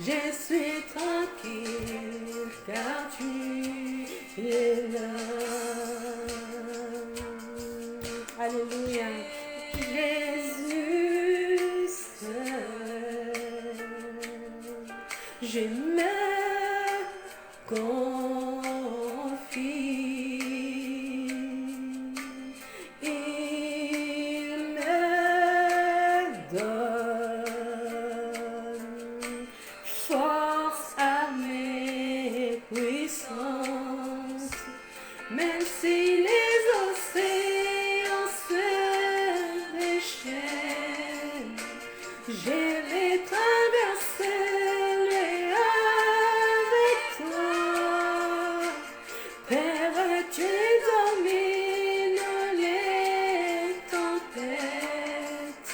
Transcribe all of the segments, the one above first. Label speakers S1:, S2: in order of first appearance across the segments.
S1: Je suis tranquille car tu es là. Alléluia. Jésus seul, je me confie. Il me donne force à mes puissances, même si les océans se déchaînent, je les traverserai avec toi. Père, tu domines les tempêtes.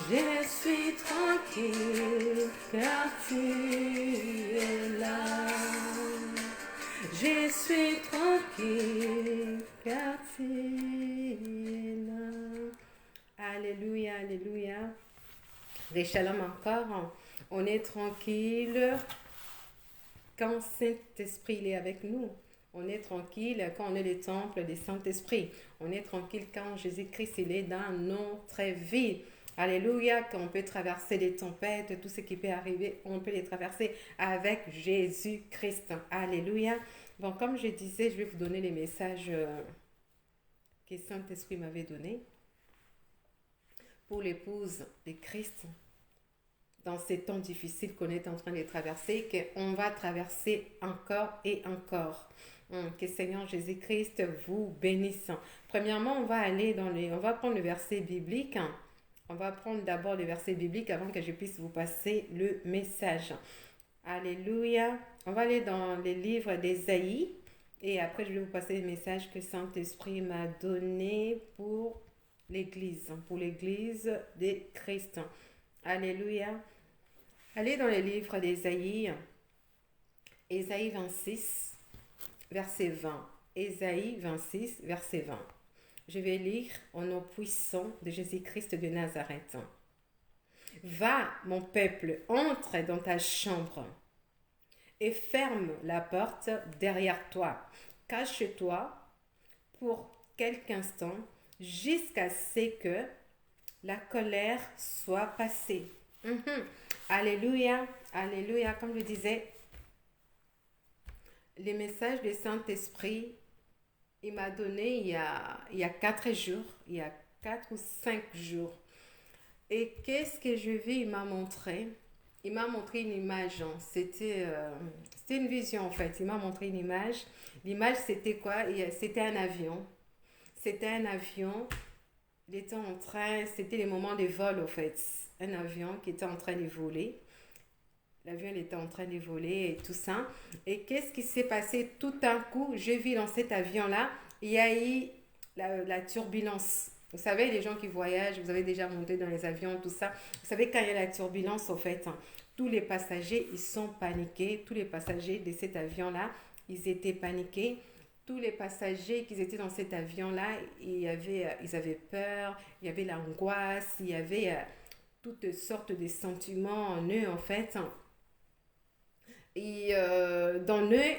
S1: Je suis tranquille car tu es là. Je suis tranquille car tu es là. Alléluia, alléluia. Les shalom encore. On est tranquille quand Saint-Esprit est avec nous. On est tranquille quand on est le temple du Saint-Esprit. On est tranquille quand Jésus-Christ il est dans notre vie. Alléluia, qu'on peut traverser les tempêtes, tout ce qui peut arriver, on peut les traverser avec Jésus-Christ. Alléluia. Bon, comme je disais, je vais vous donner les messages que Saint-Esprit m'avait donnés pour l'épouse de Christ dans ces temps difficiles qu'on est en train de traverser, qu'on va traverser encore et encore. Que Seigneur Jésus-Christ vous bénisse. Premièrement, on va prendre le verset biblique. On va prendre d'abord le verset biblique avant que je puisse vous passer le message. Alléluia. On va aller dans les livres d'Ésaïe et après je vais vous passer le message que Saint-Esprit m'a donné pour l'Église de Christ. Alléluia. Allez dans les livres d'Ésaïe, Ésaïe 26, verset 20. Ésaïe 26, verset 20. Je vais lire au nom puissant de Jésus-Christ de Nazareth. Va, mon peuple, entre dans ta chambre et ferme la porte derrière toi. Cache-toi pour quelques instants jusqu'à ce que la colère soit passée. Alléluia, alléluia. Comme je disais, les messages du Saint-Esprit, il m'a donné il y a 4 jours, il y a 4 ou 5 jours. Et qu'est-ce que je vis? Il m'a montré une image. C'était une vision en fait. Il m'a montré une image. L'image c'était quoi? C'était un avion. Il était en train, c'était les moments de vol en fait. Un avion qui était en train de voler. L'avion était en train de voler et tout ça. Et qu'est-ce qui s'est passé? Tout d'un coup, je vis dans cet avion-là, il y a eu la turbulence. Vous savez, les gens qui voyagent, vous avez déjà monté dans les avions, tout ça. Vous savez, quand il y a la turbulence, en fait, tous les passagers, ils sont paniqués. Tous les passagers de cet avion-là, ils étaient paniqués. Tous les passagers qui étaient dans cet avion-là, ils avaient peur, il y avait l'angoisse, il y avait toutes sortes de sentiments en eux, en fait. Et dans eux,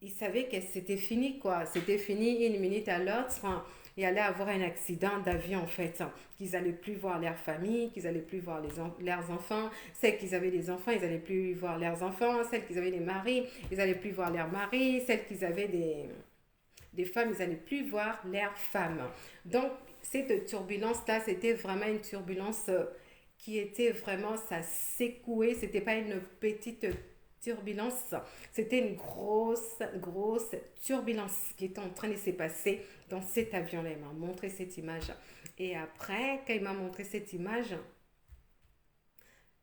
S1: ils savaient que c'était fini, quoi. C'était fini une minute à l'autre. Il allait avoir un accident d'avion, en fait. Qu'ils n'allaient plus voir leur famille, qu'ils n'allaient plus voir leurs enfants. Celles qui avaient des enfants, ils n'allaient plus voir leurs enfants. Celles qui avaient des maris, ils n'allaient plus voir leurs maris. Celles qui avaient des femmes, ils n'allaient plus voir leurs femmes. Donc, cette turbulence-là, c'était vraiment une turbulence qui était vraiment, ça secouait. C'était pas une petite turbulence, c'était une grosse turbulence qui était en train de se passer dans cet avion-là. Il m'a montré cette image. Et après, quand il m'a montré cette image,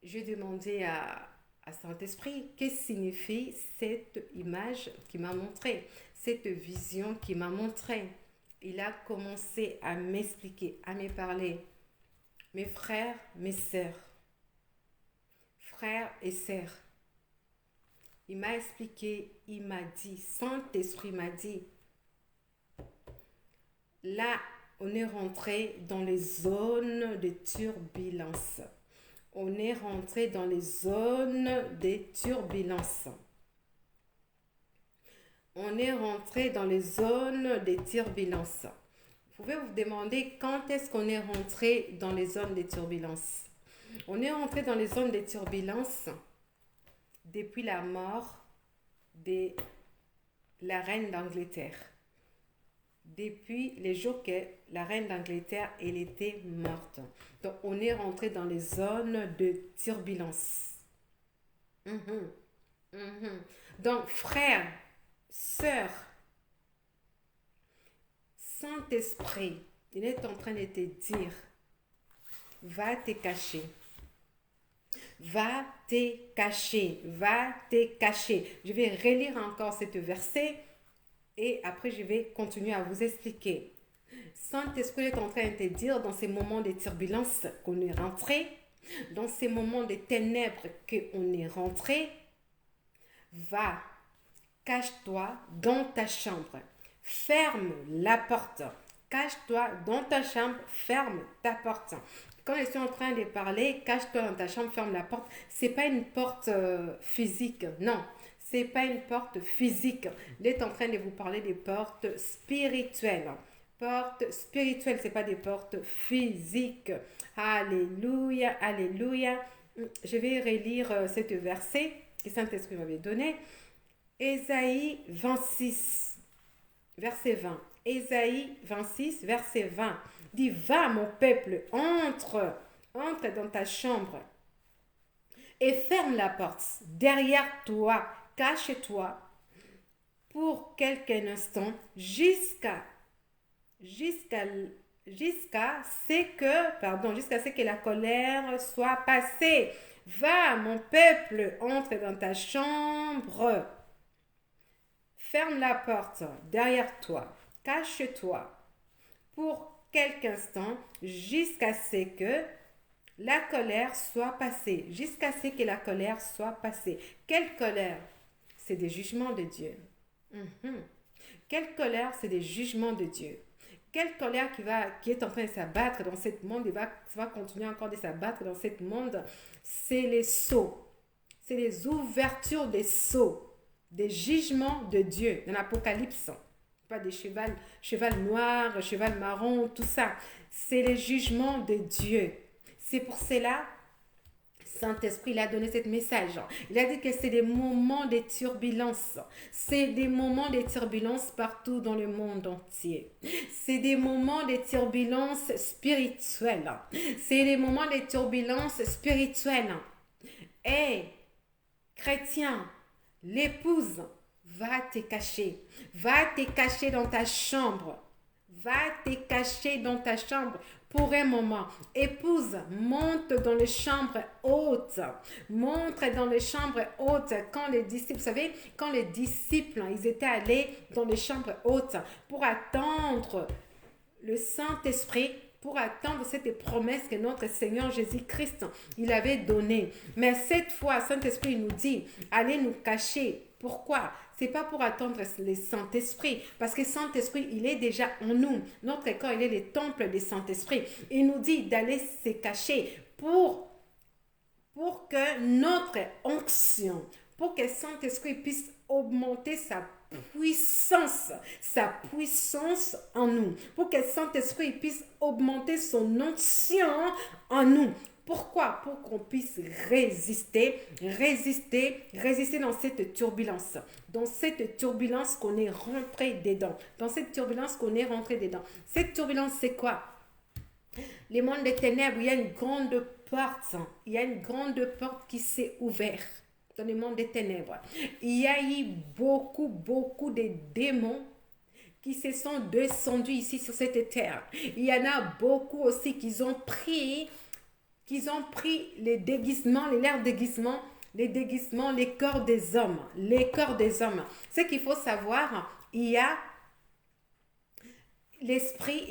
S1: j'ai demandé à Saint-Esprit, qu'est-ce que signifie cette image qu'il m'a montrée, cette vision qu'il m'a montrée. Il a commencé à m'expliquer, à me parler. Mes frères, mes sœurs, frères et sœurs, il m'a expliqué, il m'a dit, Saint-Esprit m'a dit, là, on est rentré dans les zones de turbulence. On est rentré dans les zones des turbulences. On est rentré dans les zones des turbulences. Vous pouvez vous demander quand est-ce qu'on est rentré dans les zones des turbulences. On est rentré dans les zones des turbulences depuis la mort de la reine d'Angleterre. Depuis les jours que la reine d'Angleterre elle était morte. Donc, on est rentré dans les zones de turbulence. Donc, frère, sœur, Saint-Esprit, il est en train de te dire, va te cacher. Va te cacher. Va te cacher. Je vais relire encore ce verset. Et après, je vais continuer à vous expliquer. Saint-Esprit est en train de te dire dans ces moments de turbulence qu'on est rentré, dans ces moments de ténèbres qu'on est rentré, va, cache-toi dans ta chambre, ferme la porte, cache-toi dans ta chambre, ferme ta porte. Quand je suis en train de parler, cache-toi dans ta chambre, ferme la porte, c'est pas une porte physique, non. C'est pas une porte physique. Il est en train de vous parler des portes spirituelles. Portes spirituelles, ce n'est pas des portes physiques. Alléluia, alléluia. Je vais relire ce verset que Saint-Esprit m'avait donné. Ésaïe 26, verset 20. Ésaïe 26, verset 20. Dit, va mon peuple, entre dans ta chambre et ferme la porte derrière toi. Cache-toi pour quelques instants jusqu'à ce que la colère soit passée. Va, mon peuple, entre dans ta chambre. Ferme la porte derrière toi. Cache-toi pour quelques instants jusqu'à ce que la colère soit passée. Jusqu'à ce que la colère soit passée. Quelle colère? C'est des jugements de Dieu. Quelle colère? C'est des jugements de Dieu. Quelle colère qui est en train de s'abattre dans ce monde et va continuer encore de s'abattre dans ce monde? C'est les sceaux. C'est les ouvertures des sceaux, des jugements de Dieu dans l'Apocalypse. Pas des cheval noir, cheval marron, tout ça. C'est les jugements de Dieu. C'est pour cela Saint-Esprit, il a donné ce message. Il a dit que c'est des moments de turbulence. C'est des moments de turbulence partout dans le monde entier. C'est des moments de turbulence spirituelle. C'est des moments de turbulence spirituelle. Et chrétien, l'épouse va te cacher. Va te cacher dans ta chambre. Va te cacher dans ta chambre pour un moment. Épouse, monte dans les chambres hautes. Monte dans les chambres hautes. Quand les disciples, vous savez, quand les disciples, ils étaient allés dans les chambres hautes pour attendre le Saint-Esprit, pour attendre cette promesse que notre Seigneur Jésus-Christ, il avait donnée. Mais cette fois, Saint-Esprit nous dit, allez nous cacher. Pourquoi? C'est pas pour attendre le Saint-Esprit, parce que Saint-Esprit, il est déjà en nous. Notre corps, il est le temple du Saint-Esprit. Il nous dit d'aller se cacher pour que notre onction, pour que Saint-Esprit puisse augmenter sa puissance en nous, pour que Saint-Esprit puisse augmenter son onction en nous. Pourquoi? Pour qu'on puisse résister dans cette turbulence. Dans cette turbulence qu'on est rentré dedans. Dans cette turbulence qu'on est rentré dedans. Cette turbulence, c'est quoi? Les mondes des ténèbres, il y a une grande porte. Il y a une grande porte qui s'est ouverte dans le monde des ténèbres. Il y a eu beaucoup de démons qui se sont descendus ici sur cette terre. Il y en a beaucoup aussi qui ont pris les déguisements, les corps des hommes. Ce qu'il faut savoir, il y a l'esprit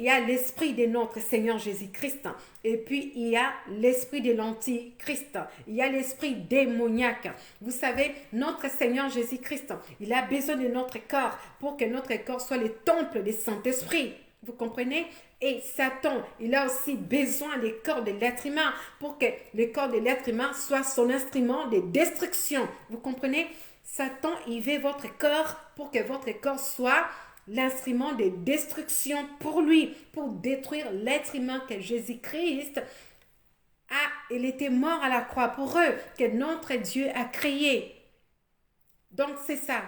S1: de notre Seigneur Jésus-Christ. Et puis, il y a l'esprit de l'Antichrist. Il y a l'esprit démoniaque. Vous savez, notre Seigneur Jésus-Christ, il a besoin de notre corps pour que notre corps soit le temple du Saint-Esprit. Vous comprenez? Et Satan, il a aussi besoin des corps de l'être humain pour que le corps de l'être humain soit son instrument de destruction. Vous comprenez? Satan, il veut votre corps pour que votre corps soit l'instrument de destruction pour lui, pour détruire l'être humain que Jésus-Christ il était mort à la croix pour eux, que notre Dieu a créé. Donc c'est ça.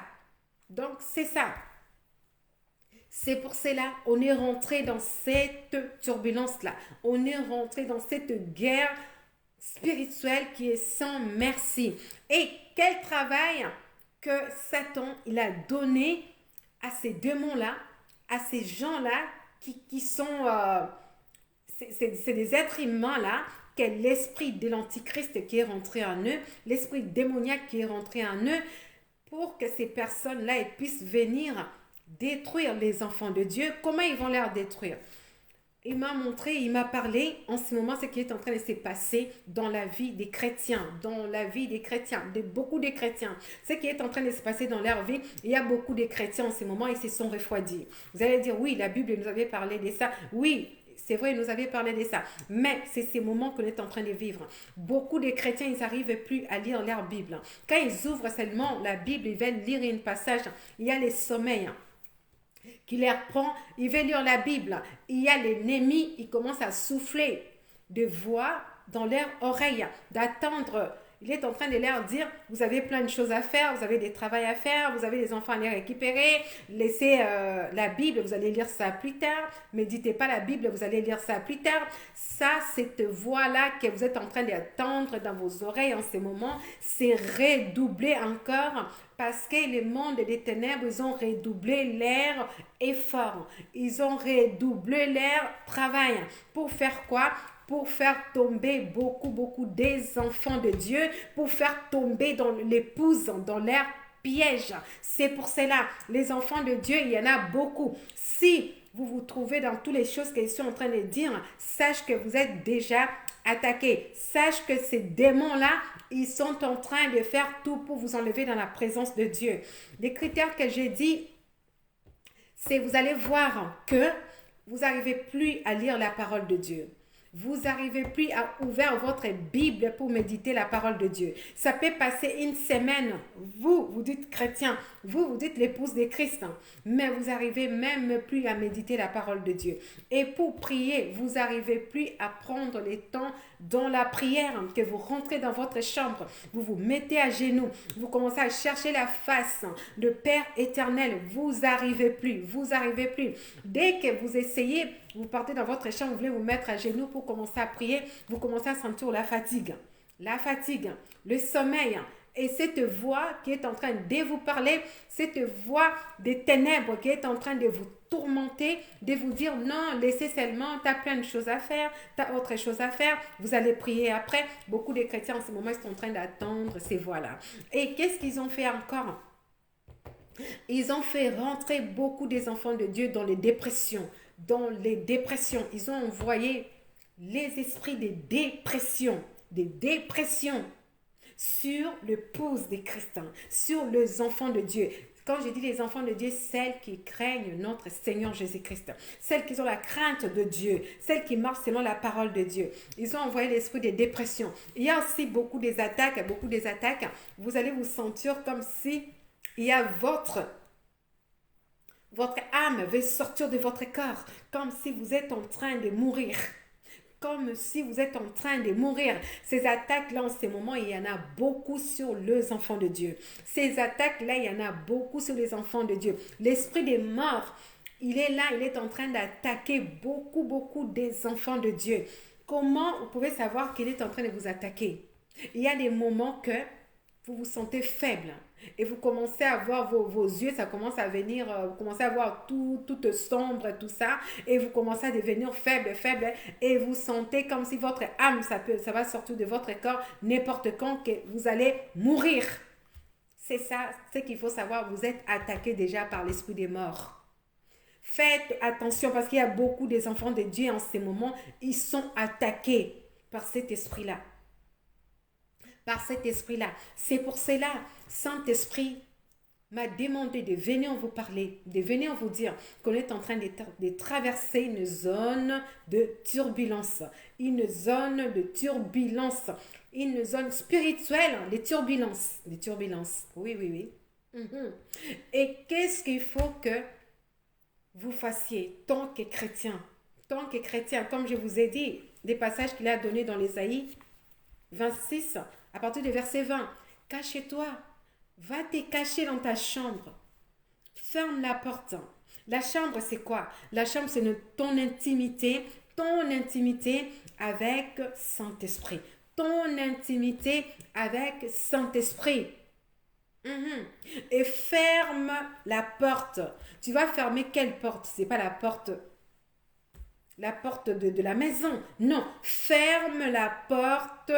S1: Donc c'est ça. C'est pour cela on est rentré dans cette turbulence-là. On est rentré dans cette guerre spirituelle qui est sans merci. Et quel travail que Satan il a donné à ces démons-là, à ces gens-là qui sont... c'est des êtres humains-là que l'esprit de l'Antichrist qui est rentré en eux, l'esprit démoniaque qui est rentré en eux, pour que ces personnes-là puissent venir détruire les enfants de Dieu. Comment ils vont les détruire? Il m'a montré, il m'a parlé en ce moment ce qui est en train de se passer dans la vie des chrétiens, de beaucoup de chrétiens. Ce qui est en train de se passer dans leur vie, il y a beaucoup de chrétiens en ce moment, ils se sont refroidis. Vous allez dire, oui, la Bible nous avait parlé de ça. Oui, c'est vrai, il nous avait parlé de ça. Mais c'est ces moments qu'on est en train de vivre. Beaucoup de chrétiens, ils n'arrivent plus à lire leur Bible. Quand ils ouvrent seulement la Bible, ils veulent lire un passage, il y a les sommeils qui les reprend, il veut lire la Bible. Il y a l'ennemi, il commence à souffler de voix dans leur oreille, d'attendre. Il est en train de leur dire, vous avez plein de choses à faire, vous avez des travaux à faire, vous avez des enfants à les récupérer, laissez la Bible, vous allez lire ça plus tard, méditez pas la Bible, vous allez lire ça plus tard. Ça, cette voix-là que vous êtes en train d'attendre dans vos oreilles en ce moment, c'est redoublé encore parce que les mondes des ténèbres, ils ont redoublé leur effort, ils ont redoublé leur travail. Pour faire quoi? Pour faire tomber beaucoup des enfants de Dieu, pour faire tomber dans l'épouse, dans leur piège. C'est pour cela, les enfants de Dieu, il y en a beaucoup. Si vous vous trouvez dans toutes les choses que je suis en train de dire, sache que vous êtes déjà attaqué. Sache que ces démons-là, ils sont en train de faire tout pour vous enlever dans la présence de Dieu. Les critères que j'ai dit, c'est vous allez voir que vous n'arrivez plus à lire la parole de Dieu. Vous n'arrivez plus à ouvrir votre Bible pour méditer la parole de Dieu. Ça peut passer une semaine. Vous dites chrétien. Vous dites l'épouse de Christ. Mais vous n'arrivez même plus à méditer la parole de Dieu. Et pour prier, vous n'arrivez plus à prendre le temps dans la prière, que vous rentrez dans votre chambre, vous vous mettez à genoux, vous commencez à chercher la face de Père éternel. Vous n'arrivez plus. Dès que vous essayez, vous partez dans votre chambre, vous voulez vous mettre à genoux pour commencer à prier, vous commencez à sentir la fatigue, le sommeil. Et cette voix qui est en train de vous parler, cette voix des ténèbres qui est en train de vous tourmenter, de vous dire non, laissez seulement, tu as plein de choses à faire, tu as autre chose à faire, vous allez prier après. Beaucoup de chrétiens en ce moment, ils sont en train d'attendre ces voix-là. Et qu'est-ce qu'ils ont fait encore? Ils ont fait rentrer beaucoup des enfants de Dieu dans les dépressions. Ils ont envoyé les esprits des dépressions sur l'épouse des chrétiens, sur les enfants de Dieu. Quand je dis les enfants de Dieu, celles qui craignent notre Seigneur Jésus-Christ, celles qui ont la crainte de Dieu, celles qui marchent selon la parole de Dieu. Ils ont envoyé l'esprit des dépressions. Il y a aussi beaucoup des attaques. Vous allez vous sentir comme si il y a votre âme veut sortir de votre corps, comme si vous êtes en train de mourir. Ces attaques-là, en ce moment, il y en a beaucoup sur les enfants de Dieu. Ces attaques-là, il y en a beaucoup sur les enfants de Dieu. L'esprit des morts, il est là, il est en train d'attaquer beaucoup des enfants de Dieu. Comment vous pouvez savoir qu'il est en train de vous attaquer? Il y a des moments que vous vous sentez faible et vous commencez à voir vos yeux, ça commence à venir, vous commencez à voir tout sombre, tout ça, et vous commencez à devenir faible, et vous sentez comme si votre âme, ça va sortir de votre corps n'importe quand, que vous allez mourir. C'est ça, ce qu'il faut savoir, vous êtes attaqué déjà par l'esprit des morts. Faites attention parce qu'il y a beaucoup des enfants de Dieu en ces moments, ils sont attaqués par cet esprit-là. C'est pour cela, Saint-Esprit, m'a demandé de venir vous parler, de venir vous dire qu'on est en train de traverser une zone de turbulence, une zone de turbulence, une zone spirituelle de turbulences. Oui, oui, oui. Mhm. Et qu'est-ce qu'il faut que vous fassiez tant que chrétien? Tant que chrétien, comme je vous ai dit, des passages qu'il a donnés dans l'Ésaïe 26, à partir du verset 20. Cache-toi, va te cacher dans ta chambre, ferme la porte. La chambre, c'est quoi? La chambre, c'est ton intimité avec Saint-Esprit. Ton intimité avec Saint-Esprit. Mhm. Et ferme la porte. Tu vas fermer quelle porte? C'est pas la porte de la maison. Non, ferme la porte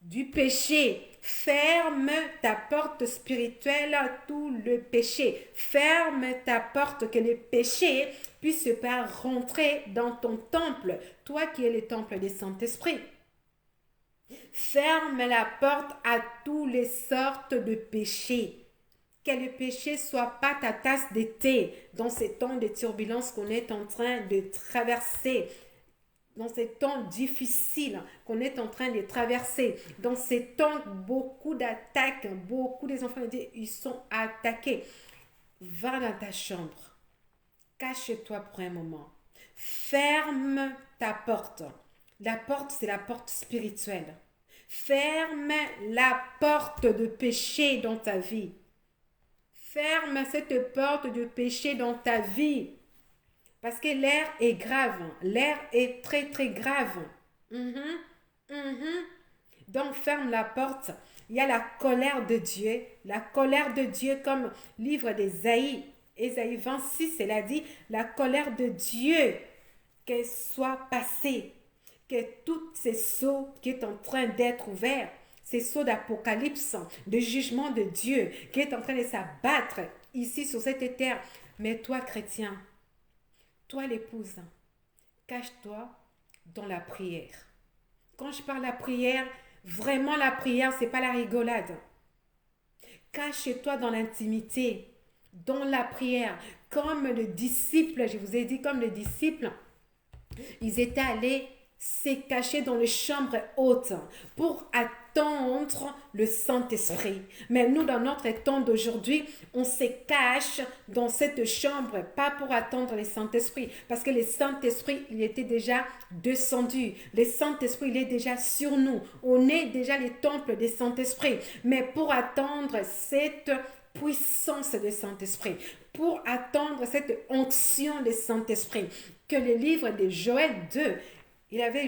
S1: du péché. Ferme ta porte spirituelle à tout le péché. Ferme ta porte que le péché puisse pas rentrer dans ton temple. Toi qui es le temple du Saint-Esprit. Ferme la porte à toutes les sortes de péchés. Que le péché soit pas ta tasse de thé dans ces temps de turbulence qu'on est en train de traverser, dans ces temps difficiles qu'on est en train de traverser, dans ces temps beaucoup d'attaques, beaucoup des enfants de Dieu, ils sont attaqués. Va dans ta chambre, cache-toi pour un moment, ferme ta porte. La porte, c'est la porte spirituelle. Ferme la porte de péché dans ta vie. Ferme cette porte de péché dans ta vie. Parce que l'air est grave. L'air est très, très grave. Mhm, mhm. Donc, ferme la porte. Il y a la colère de Dieu. La colère de Dieu, comme livre d'Ésaïe. Ésaïe 26, elle a dit, la colère de Dieu, qu'elle soit passée. Que tous ces sceaux qui est en train d'être ouverts, ces sceaux d'apocalypse, de jugement de Dieu, qui est en train de s'abattre ici sur cette terre. Mais toi, chrétien, toi, l'épouse, cache-toi dans la prière. Quand je parle de la prière, vraiment la prière, c'est pas la rigolade. Cache-toi dans l'intimité, dans la prière. Comme le disciple, je vous ai dit, comme les disciples, ils étaient allés se cacher dans les chambres hautes pour attendre le Saint-Esprit. Mais nous, dans notre temps d'aujourd'hui, on se cache dans cette chambre, pas pour attendre le Saint-Esprit, parce que le Saint-Esprit, il était déjà descendu. Le Saint-Esprit, il est déjà sur nous. On est déjà les temples du Saint-Esprit. Mais pour attendre cette puissance du Saint-Esprit, pour attendre cette onction du Saint-Esprit, que le livre de Joël 2,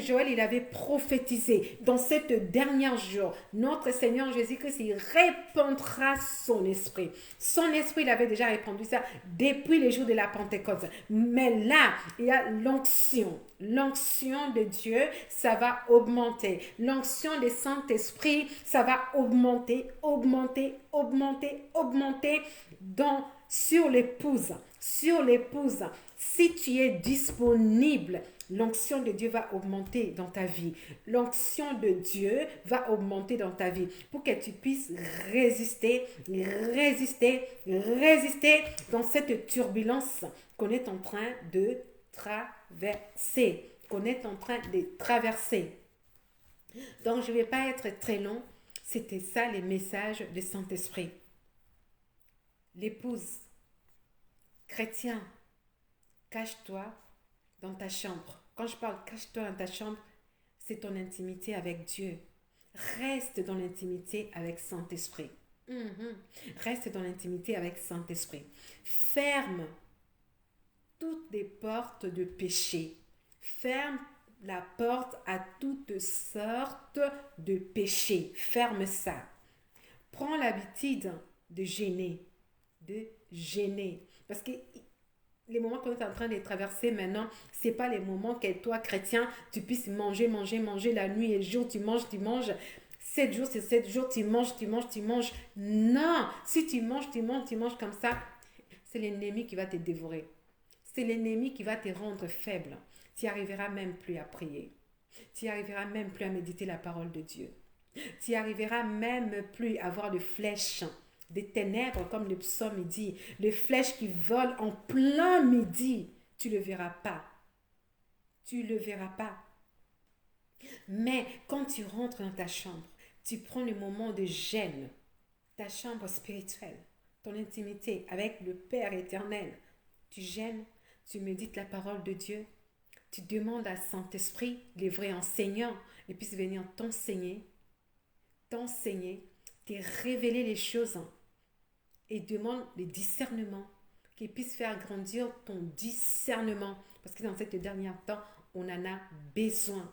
S1: Joël, il avait prophétisé dans cette dernière jour, notre Seigneur Jésus-Christ, il répandra son esprit. Son esprit, il avait déjà répandu ça depuis les jours de la Pentecôte. Mais là, il y a l'onction. L'onction de Dieu, ça va augmenter. L'onction du Saint-Esprit, ça va augmenter, augmenter, augmenter, augmenter sur l'épouse. Sur l'épouse. Si tu es disponible, l'onction de Dieu va augmenter dans ta vie. L'onction de Dieu va augmenter dans ta vie pour que tu puisses résister dans cette turbulence qu'on est en train de traverser. Donc, je ne vais pas être très long. C'était ça les messages du Saint-Esprit. L'épouse, chrétien, cache-toi dans ta chambre. Quand je parle cache-toi dans ta chambre, c'est ton intimité avec Dieu. Reste dans l'intimité avec Saint-Esprit. Reste dans l'intimité avec Saint-Esprit. Ferme toutes les portes de péché. Ferme la porte à toutes sortes de péchés. Ferme ça. Prends l'habitude de gêner. Parce que les moments qu'on est en train de traverser maintenant, c'est pas les moments que toi, chrétien, tu puisses manger la nuit et le jour, tu manges. 7 jours, c'est 7 jours, tu manges. Non, si tu manges comme ça, c'est l'ennemi qui va te dévorer. C'est l'ennemi qui va te rendre faible. Tu n'arriveras même plus à prier. Tu n'arriveras même plus à méditer la parole de Dieu. Tu n'arriveras même plus à avoir de flèches des ténèbres, comme le psaume dit, les flèches qui volent en plein midi, tu ne le verras pas. Tu ne le verras pas. Mais quand tu rentres dans ta chambre, tu prends le moment de gêne, ta chambre spirituelle, ton intimité avec le Père éternel. Tu gênes, tu médites la parole de Dieu, tu demandes à Saint-Esprit, les vrais enseignants, et puisse venir t'enseigner, te révéler les choses et demande le discernement, qu'il puisse faire grandir ton discernement. Parce que dans cette dernière temps, on en a besoin.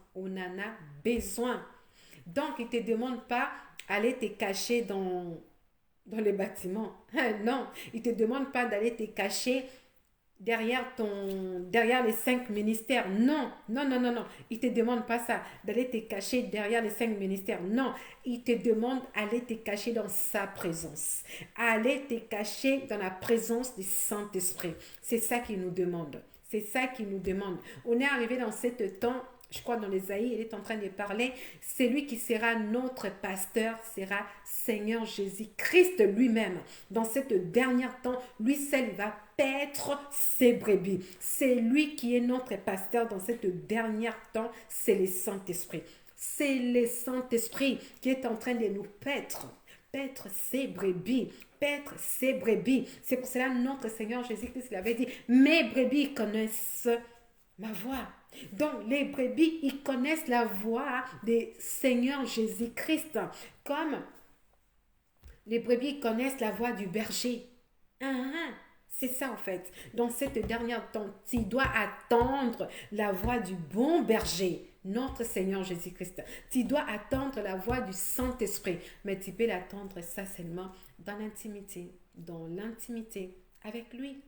S1: Donc, il ne te demande pas d'aller te cacher dans les bâtiments. Non, il ne te demande pas d'aller te cacher derrière les 5 ministères. Non. Il ne te demande pas ça, d'aller te cacher derrière les 5 ministères. Non, il te demande d'aller te cacher dans sa présence. Aller te cacher dans la présence du Saint-Esprit. C'est ça qu'il nous demande. On est arrivé dans ce temps, je crois dans l'Ésaïe, il est en train de parler, c'est lui qui sera notre pasteur, sera Seigneur Jésus-Christ lui-même. Dans cette dernière temps, lui seul va paître ses brebis. C'est lui qui est notre pasteur dans cette dernière temps, c'est le Saint-Esprit. C'est le Saint-Esprit qui est en train de nous paître ses brebis. C'est pour cela notre Seigneur Jésus-Christ l'avait dit, mes brebis connaissent ma voix. Donc les brebis, ils connaissent la voix du Seigneur Jésus-Christ, comme les brebis connaissent la voix du berger. C'est ça en fait. Dans cette dernière temps, tu dois attendre la voix du bon berger, notre Seigneur Jésus-Christ. Tu dois attendre la voix du Saint-Esprit. Mais tu peux l'attendre ça seulement dans l'intimité avec lui.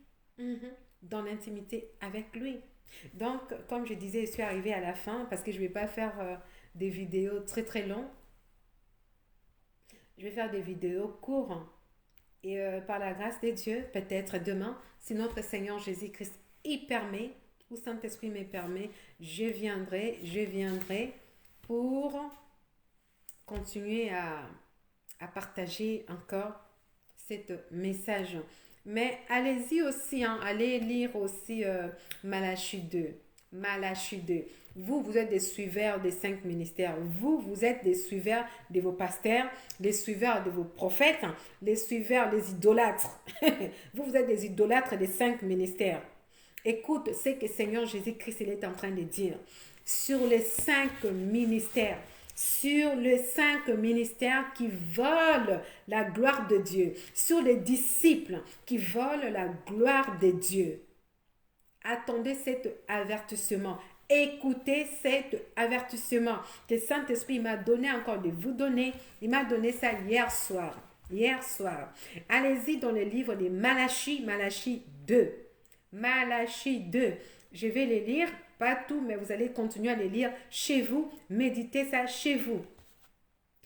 S1: Dans l'intimité avec lui. Donc, comme je disais, je suis arrivée à la fin parce que je ne vais pas faire des vidéos très très longues. Je vais faire des vidéos courtes. Et par la grâce de Dieu, peut-être demain, si notre Seigneur Jésus-Christ y permet, ou Saint-Esprit me permet, je viendrai pour continuer à partager encore ce message. Mais allez-y aussi, allez lire aussi Malachie 2. Vous êtes des suiveurs des 5 ministères. Vous êtes des suiveurs de vos pasteurs, des suiveurs de vos prophètes, les suiveurs des idolâtres. Vous êtes des idolâtres des 5 ministères. Écoute ce que Seigneur Jésus-Christ est en train de dire. Sur les 5 ministères, qui volent la gloire de Dieu, sur les disciples qui volent la gloire de Dieu. Attendez cet avertissement. Écoutez cet avertissement que Saint-Esprit m'a donné encore de vous donner. Il m'a donné ça hier soir. Allez-y dans le livre de Malachie 2. Malachie 2. Je vais les lire, pas tout, mais vous allez continuer à les lire chez vous. Méditez ça chez vous.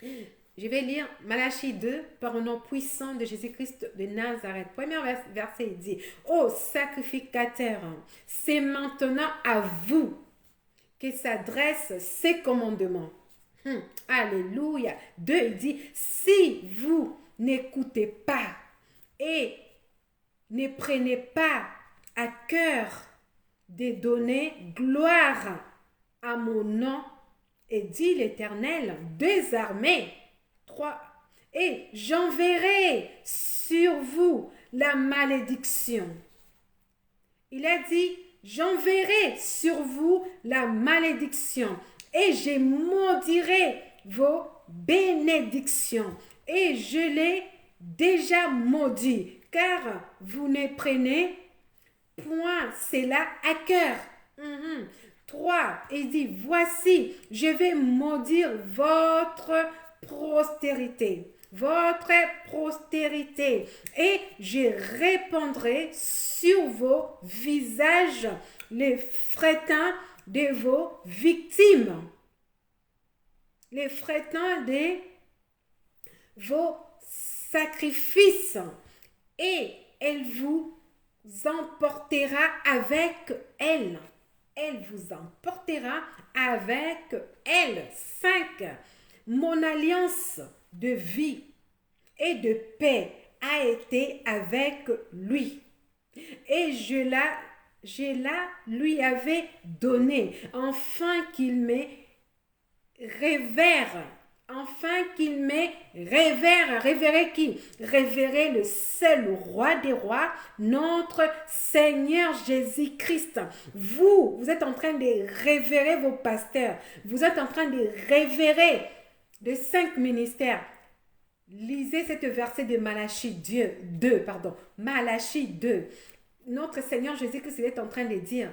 S1: Je vais lire Malachie 2 par le nom puissant de Jésus-Christ de Nazareth. Premier verset, il dit, « Ô sacrificateur, c'est maintenant à vous que s'adressent ces commandements. » Alléluia. 2, il dit, « Si vous n'écoutez pas et ne prenez pas à cœur de donner gloire à mon nom, et dit l'Éternel des armées. » 3. Et j'enverrai sur vous la malédiction. Il a dit, j'enverrai sur vous la malédiction et je maudirai vos bénédictions. Et je l'ai déjà maudit, car vous ne prenez point cela à cœur. 3. Il dit, voici, je vais maudire votre postérité, et je répandrai sur vos visages les frétins de vos victimes, les frétins de vos sacrifices, et elle vous emportera avec elle. Elle vous emportera avec elle. 5. Mon alliance de vie et de paix a été avec lui. Et je la lui avais donné, afin qu'il me révère. Enfin qu'il me révère. Révérer qui? Révérer le seul roi des rois, notre Seigneur Jésus-Christ. Vous êtes en train de révérer vos pasteurs. Vous êtes en train de révérer les 5 ministères. Lisez cette verset de Malachie 2. Malachie 2. Notre Seigneur Jésus-Christ est en train de dire,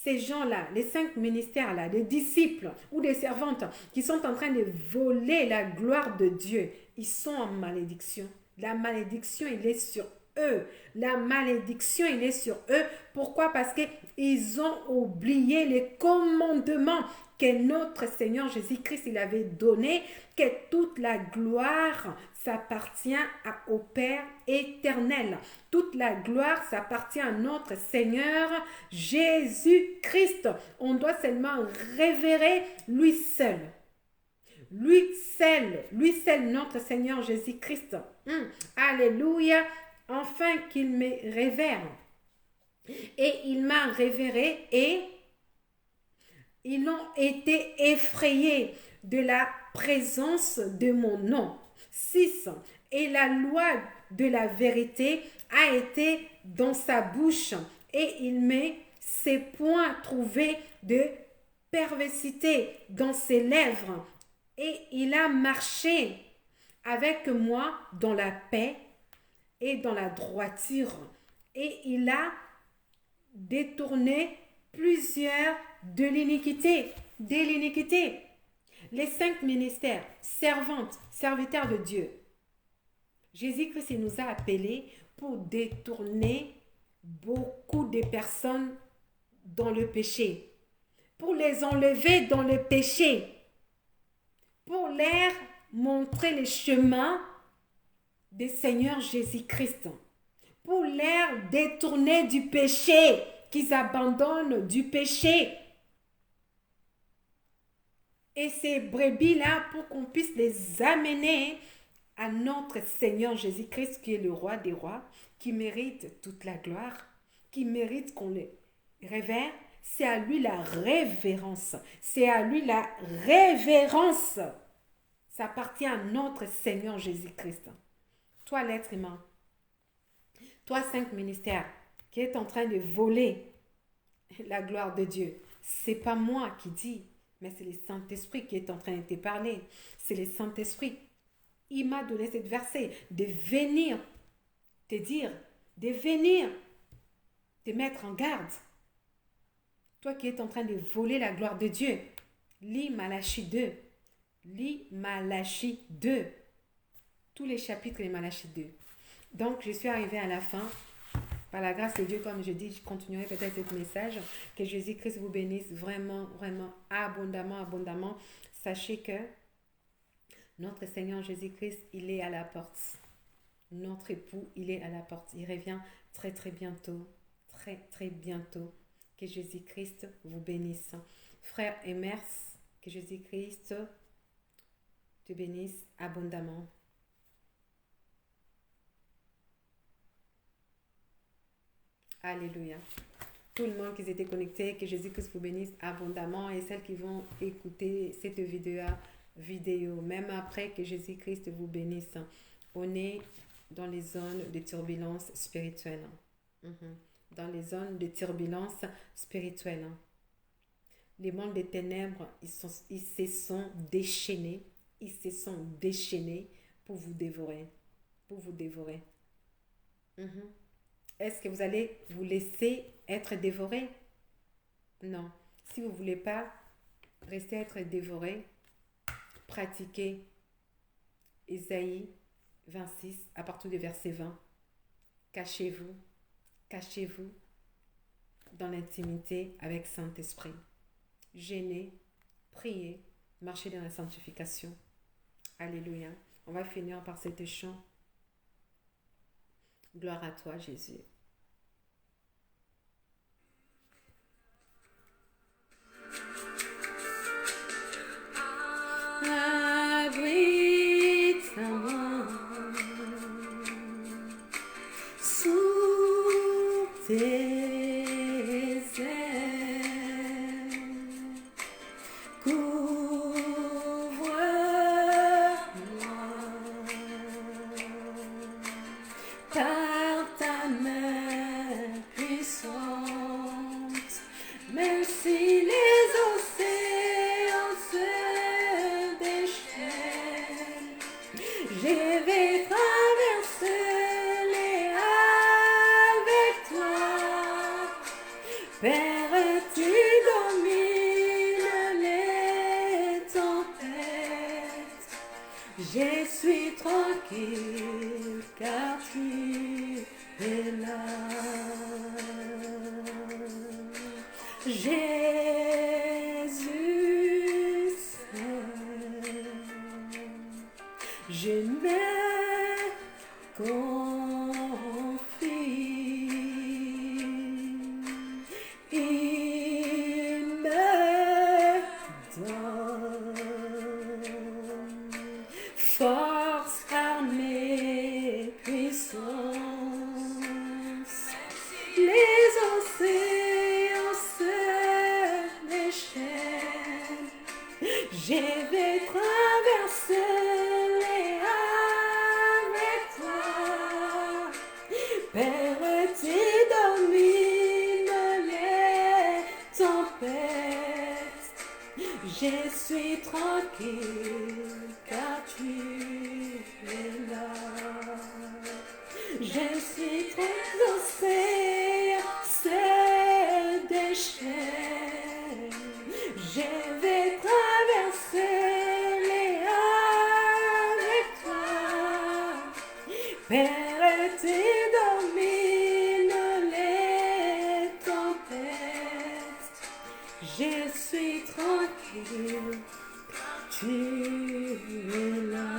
S1: ces gens-là, les 5 ministères-là, des disciples ou des servantes qui sont en train de voler la gloire de Dieu, ils sont en malédiction. La malédiction, il est sur eux. La malédiction, il est sur eux. Pourquoi? Parce qu'ils ont oublié les commandements que notre Seigneur Jésus-Christ il avait donné, que toute la gloire s'appartient au Père éternel. Toute la gloire s'appartient à notre Seigneur Jésus-Christ. On doit seulement révérer lui seul. Lui seul, notre Seigneur Jésus-Christ. Alléluia. Enfin qu'il me révère. Et il m'a révéré et ils ont été effrayés de la présence de mon nom. 6. Et la loi de la vérité a été dans sa bouche et il ne s'est point trouvé de perversité dans ses lèvres. Et il a marché avec moi dans la paix et dans la droiture. Et il a détourné plusieurs de l'iniquité. Les 5 ministères, servantes, serviteurs de Dieu. Jésus-Christ nous a appelés pour détourner beaucoup de personnes dans le péché. Pour les enlever dans le péché. Pour leur montrer le chemin du Seigneur Jésus-Christ. Pour leur détourner du péché. Qu'ils abandonnent du péché. Et ces brebis-là, pour qu'on puisse les amener à notre Seigneur Jésus-Christ, qui est le roi des rois, qui mérite toute la gloire, qui mérite qu'on les révère, c'est à lui la révérence. C'est à lui la révérence. Ça appartient à notre Seigneur Jésus-Christ. Toi, l'être humain, toi, 5 ministères, qui est en train de voler la gloire de Dieu, c'est pas moi qui dis, mais c'est le Saint-Esprit qui est en train de te parler. C'est le Saint-Esprit. Il m'a donné cette verset de venir te dire, de venir te mettre en garde. Toi qui es en train de voler la gloire de Dieu, lis Malachie 2. Lis Malachie 2. Tous les chapitres de Malachie 2. Donc, je suis arrivée à la fin. Par la grâce de Dieu, comme je dis, je continuerai peut-être ce message. Que Jésus-Christ vous bénisse vraiment, vraiment abondamment, abondamment. Sachez que notre Seigneur Jésus-Christ, il est à la porte. Notre époux, il est à la porte. Il revient très, très bientôt. Très, très bientôt. Que Jésus-Christ vous bénisse. Frères et mères, que Jésus-Christ te bénisse abondamment. Alléluia. Tout le monde qui était connecté, que Jésus-Christ vous bénisse abondamment et celles qui vont écouter cette vidéo, même après que Jésus-Christ vous bénisse. On est dans les zones de turbulence spirituelle. Dans les zones de turbulence spirituelle. Les mondes des ténèbres, ils se sont déchaînés. Ils se sont déchaînés pour vous dévorer. Pour vous dévorer. Est-ce que vous allez vous laisser être dévoré? Non. Si vous ne voulez pas rester être dévoré, pratiquez Ésaïe 26 à partir du verset 20. Cachez-vous dans l'intimité avec Saint-Esprit. Gênez, priez, marchez dans la sanctification. Alléluia. On va finir par cet chant. Gloire à toi, Jésus. Abrite-moi vais traverser les avec toi. Père, tu domines les tempêtes. Je suis tranquille car tu es là. Jésus, je me confie. Il me donne force, armée, puissance. Les océans se déchaînent. Je vais traverser les avec toi. Père, tu domines les tempêtes. Je suis tranquille car tu es là. Je suis très l'océan se déchaîne. Je vais traverser les avec toi. Père, tu domines les tempêtes. Je suis tranquille, tu es là.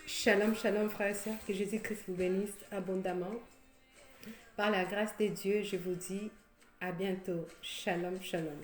S1: Shalom, shalom, frères et sœurs, que Jésus-Christ vous bénisse abondamment. Par la grâce de Dieu, je vous dis à bientôt. Shalom, shalom.